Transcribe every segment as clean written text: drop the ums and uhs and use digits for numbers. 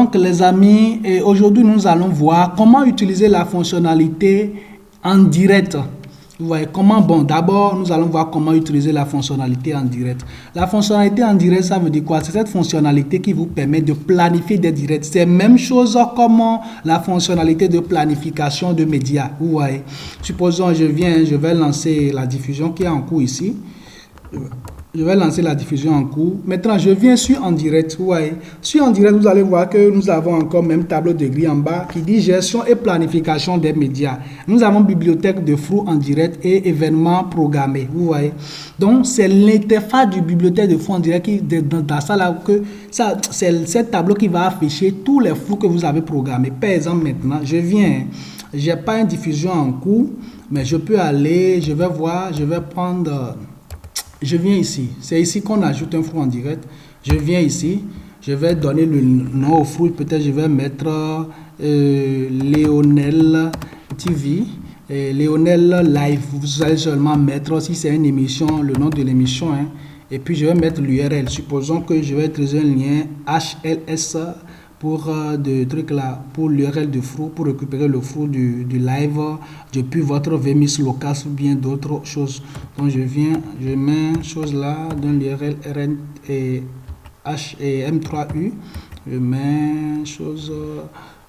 Donc les amis, aujourd'hui nous allons voir comment utiliser la fonctionnalité en direct. Vous voyez comment? Bon, d'abord nous allons voir comment utiliser la fonctionnalité en direct. La fonctionnalité en direct, ça veut dire quoi? C'est cette fonctionnalité qui vous permet de planifier des directs. C'est la même chose comme la fonctionnalité de planification de médias. Vous voyez, supposons je vais lancer la diffusion qui est en cours ici. Je vais lancer la diffusion en cours. Maintenant, je viens sur en direct. Vous voyez, sur en direct, vous allez voir que nous avons encore même tableau de grille en bas qui dit gestion et planification des médias. Nous avons bibliothèque de flux en direct et événements programmés. Vous voyez, donc c'est l'interface du bibliothèque de flux en direct qui dans ça là que ça c'est ce tableau qui va afficher tous les flux que vous avez programmés. Par exemple, maintenant, j'ai pas une diffusion en cours, mais je peux aller, je vais voir, je vais prendre. Je viens ici, c'est ici qu'on ajoute un flux en direct. Je viens ici, je vais donner le nom au flux, peut-être je vais mettre Léonel TV, Léonel Live. Vous allez seulement mettre, si c'est une émission, le nom de l'émission, hein, et puis je vais mettre l'URL. Supposons que je vais utiliser un lien HLS pour de trucs là, pour l'URL de flux, pour récupérer le flux du live depuis votre VMix local ou bien d'autres choses. Donc je mets chose là dans l'URL RN et H et M3U. Je mets chose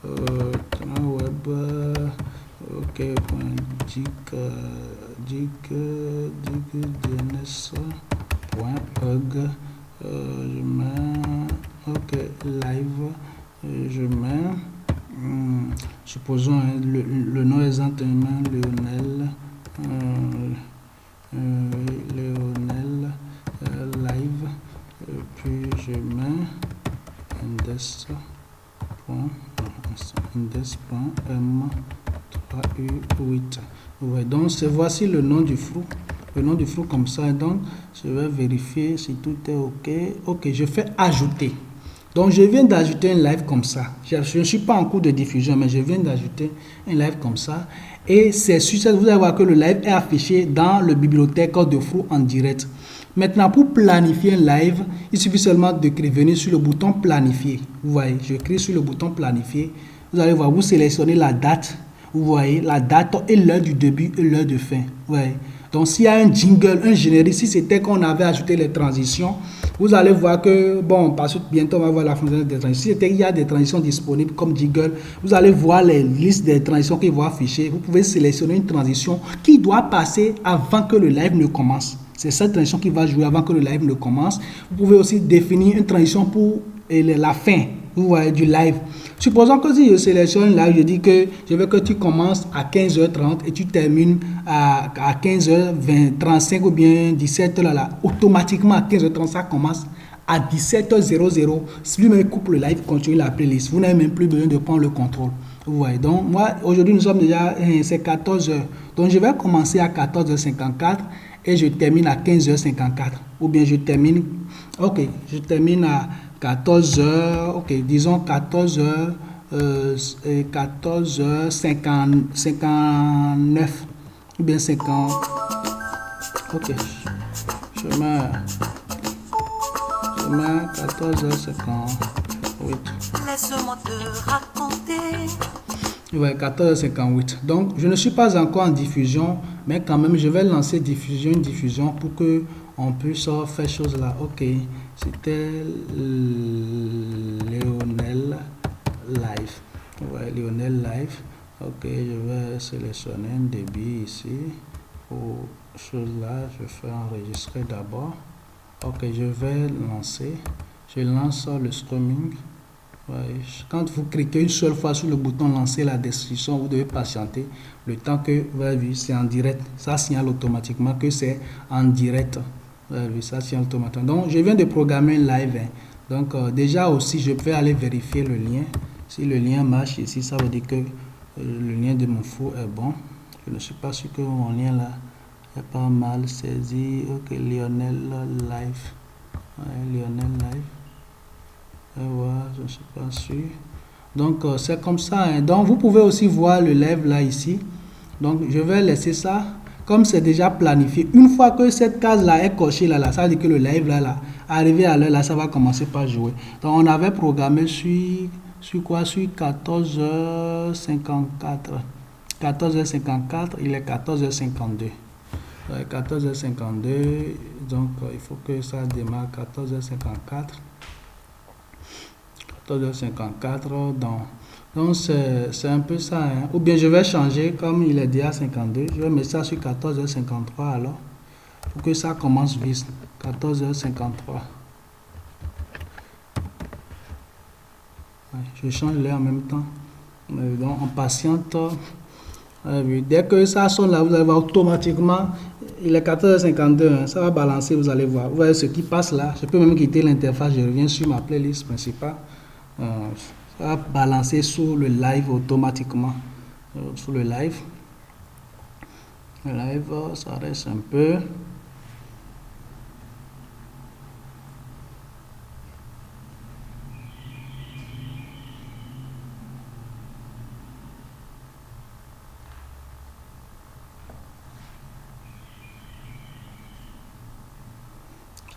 web ok dns.org. Je mets ok live. Je mets, supposons le nom exactement Léonel, Léonel live, puis je mets index.m3u8. Ouais, donc voici le nom du flux. Le nom du flux comme ça. Donc je vais vérifier si tout est ok. Ok, je fais ajouter. Donc, je viens d'ajouter un live comme ça. Je ne suis pas en cours de diffusion, mais je viens d'ajouter un live comme ça. Et c'est sur ça, vous allez voir que le live est affiché dans le bibliothèque de flux en direct. Maintenant, pour planifier un live, il suffit seulement de venir sur le bouton planifier. Vous voyez, je clique sur le bouton planifier. Vous allez voir, vous sélectionnez la date. Vous voyez, la date et l'heure du début et l'heure de fin. Vous voyez. Donc, s'il y a un jingle, un générique, si c'était qu'on avait ajouté les transitions, vous allez voir que, bon, parce que bientôt on va voir la fonction des transitions. Si il y a des transitions disponibles comme jingle, vous allez voir les listes des transitions qui vont afficher. Vous pouvez sélectionner une transition qui doit passer avant que le live ne commence. C'est cette transition qui va jouer avant que le live ne commence. Vous pouvez aussi définir une transition pour la fin, vous voyez, du live. Supposons que si je sélectionne là, je dis que je veux que tu commences à 15h30 et tu termines à 15h35 ou bien 17h là. Automatiquement à 15h30, ça commence à 17h00. Si lui-même coupe le live, continue la playlist. Vous n'avez même plus besoin de prendre le contrôle. Vous voyez, donc moi, aujourd'hui, nous sommes déjà, c'est 14h. Donc je vais commencer à 14h54 et je termine à 15h54. Ou bien je termine à 14h, ok, disons 14h, 14h59 ou bien 50. Ok, je mets 14h58. Laisse-moi te raconter. Ouais, 14h58. Donc, je ne suis pas encore en diffusion, mais quand même, je vais lancer une diffusion pour que on puisse faire chose là. Ok, c'était Léonel Live. Ouais, Léonel Live. Ok, je vais sélectionner un débit ici. Pour chose là, je fais enregistrer d'abord. Ok, je vais lancer. Je lance le streaming. Ouais. Quand vous cliquez une seule fois sur le bouton lancer la description, vous devez patienter le temps que vous avez vu, c'est en direct. Ça signale automatiquement que c'est en direct. Vous avez vu, ça signale automatiquement. Donc, je viens de programmer un live. Hein. Donc, déjà aussi, je peux aller vérifier le lien. Si le lien marche ici, ça veut dire que le lien de mon flux est bon. Je ne suis pas sûr que mon lien là est pas mal saisi. Ok, Léonel Live. Ouais, Léonel Live. Voilà, je ne suis pas sûr. Donc, c'est comme ça. Hein. Donc, vous pouvez aussi voir le live là, ici. Donc, je vais laisser ça. Comme c'est déjà planifié. Une fois que cette case-là est cochée, là, ça veut dire que le live, là, arrivé à l'heure, là, ça va commencer par jouer. Donc, on avait programmé sur Sur quoi? Sur 14h54. 14h54, il est 14h52. 14h52, donc il faut que ça démarre 14h54. 14h54, donc c'est un peu ça. Hein. Ou bien je vais changer, comme il est déjà 52, je vais mettre ça sur 14h53 alors, pour que ça commence vite. 14h53. Je change l'heure en même temps. Donc on patiente. Dès que ça sonne là, vous allez voir automatiquement, il est 14h52, hein, ça va balancer, vous allez voir. Vous voyez ce qui passe là. Je peux même quitter l'interface, je reviens sur ma playlist principale. Ça va balancer sur le live automatiquement. Sur le live. Le live, ça reste un peu.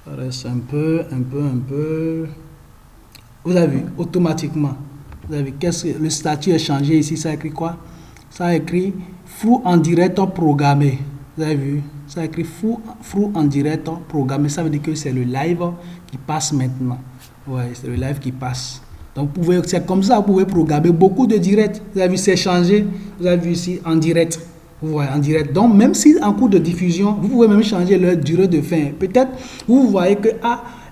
Ça reste un peu. Vous avez vu, automatiquement. Vous avez vu, le statut est changé ici, ça écrit quoi? Ça écrit flou en direct programmé. Vous avez vu? Ça écrit flou en direct programmé. Ça veut dire que c'est le live qui passe maintenant. Ouais, c'est le live qui passe. Donc, c'est comme ça, vous pouvez programmer beaucoup de directs. Vous avez vu, c'est changé. Vous avez vu ici, en direct. Vous voyez, en direct. Donc, même si en cours de diffusion, vous pouvez même changer leur durée de fin. Peut-être, vous voyez que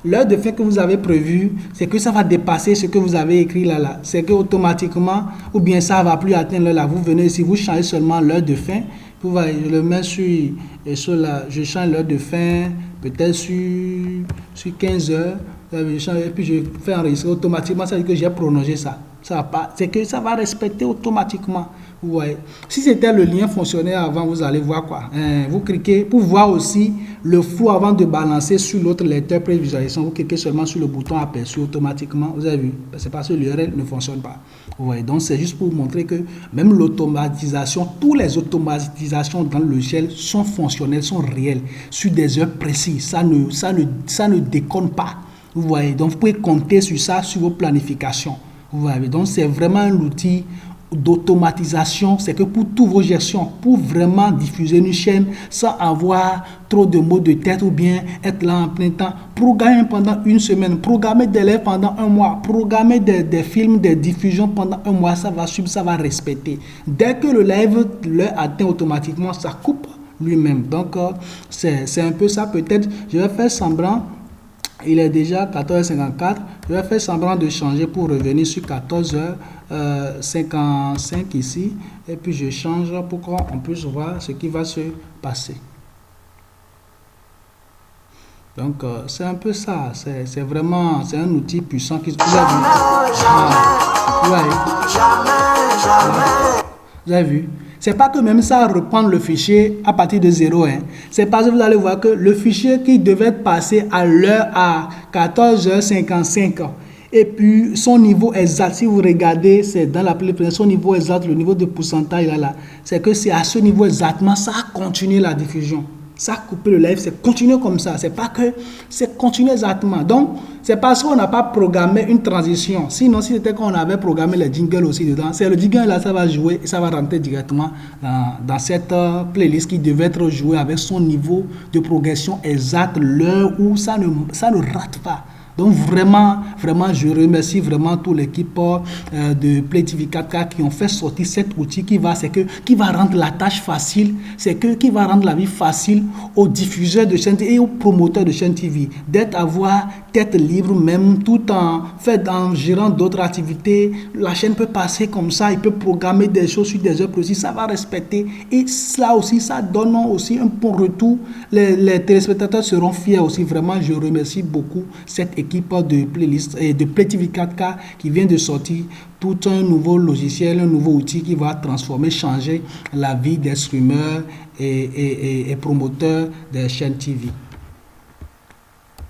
l'heure de fin que vous avez prévue, c'est que ça va dépasser ce que vous avez écrit là. C'est que automatiquement, ou bien ça ne va plus atteindre l'heure là. Vous venez ici, vous changez seulement l'heure de fin. Vous voyez, je le mets sur là, je change l'heure de fin, peut-être sur 15 heures. Et puis je fais enregistrer automatiquement, ça veut dire que j'ai prolongé ça. C'est que ça va respecter automatiquement. Vous voyez. Si c'était le lien fonctionnait avant, vous allez voir quoi. Vous cliquez pour voir aussi le flou avant de balancer sur l'autre lecteur prévisualisation. Vous cliquez seulement sur le bouton aperçu automatiquement. Vous avez vu. C'est parce que l'URL ne fonctionne pas. Vous voyez. Donc c'est juste pour vous montrer que même l'automatisation, toutes les automatisations dans le logiciel sont fonctionnelles, sont réelles, sur des heures précises. Ça ne déconne pas. Vous voyez. Donc vous pouvez compter sur ça, sur vos planifications. Vous voyez. Donc c'est vraiment un outil d'automatisation, c'est que pour toutes vos gestions, pour vraiment diffuser une chaîne sans avoir trop de maux de tête ou bien être là en plein temps, programmer pendant une semaine, programmer des lives pendant un mois, programmer des films, des diffusions pendant un mois, ça va suivre, ça va respecter. Dès que le live le atteint automatiquement, ça coupe lui-même. Donc c'est un peu ça. Peut-être je vais faire semblant. Il est déjà 14h54. Je vais faire semblant de changer pour revenir sur 14h55 ici. Et puis je change pour qu'on puisse voir ce qui va se passer. Donc c'est un peu ça. C'est vraiment un outil puissant qui vous avez vu. C'est pas que même ça reprendre le fichier à partir de 0. Hein. C'est parce que vous allez voir que le fichier qui devait passer à l'heure à 14h55 et puis son niveau exact, si vous regardez, c'est dans la playlist, son niveau exact, le niveau de pourcentage là, c'est que c'est à ce niveau exactement, ça a continué la diffusion. Ça a coupé le live, c'est continué comme ça. C'est pas que c'est continué exactement. Donc, c'est parce qu'on n'a pas programmé une transition. Sinon, si c'était qu'on avait programmé les jingles aussi dedans, c'est le jingle là, ça va jouer et ça va rentrer directement dans cette playlist qui devait être jouée avec son niveau de progression exact, l'heure où ça ne rate pas. Donc vraiment, je remercie vraiment toute l'équipe de Play TV 4K qui ont fait sortir cet outil qui va rendre la tâche facile, qui va rendre la vie facile aux diffuseurs de chaînes et aux promoteurs de chaînes TV, avoir tête libre même tout en gérant d'autres activités. La chaîne peut passer comme ça, il peut programmer des choses sur des heures précises, ça va respecter et cela aussi, ça donne aussi un bon retour. Les téléspectateurs seront fiers aussi. Vraiment, je remercie beaucoup cette équipe de playlist et de Play TV 4K qui vient de sortir tout un nouveau logiciel, un nouveau outil qui va changer la vie des streamers et promoteurs des chaînes TV.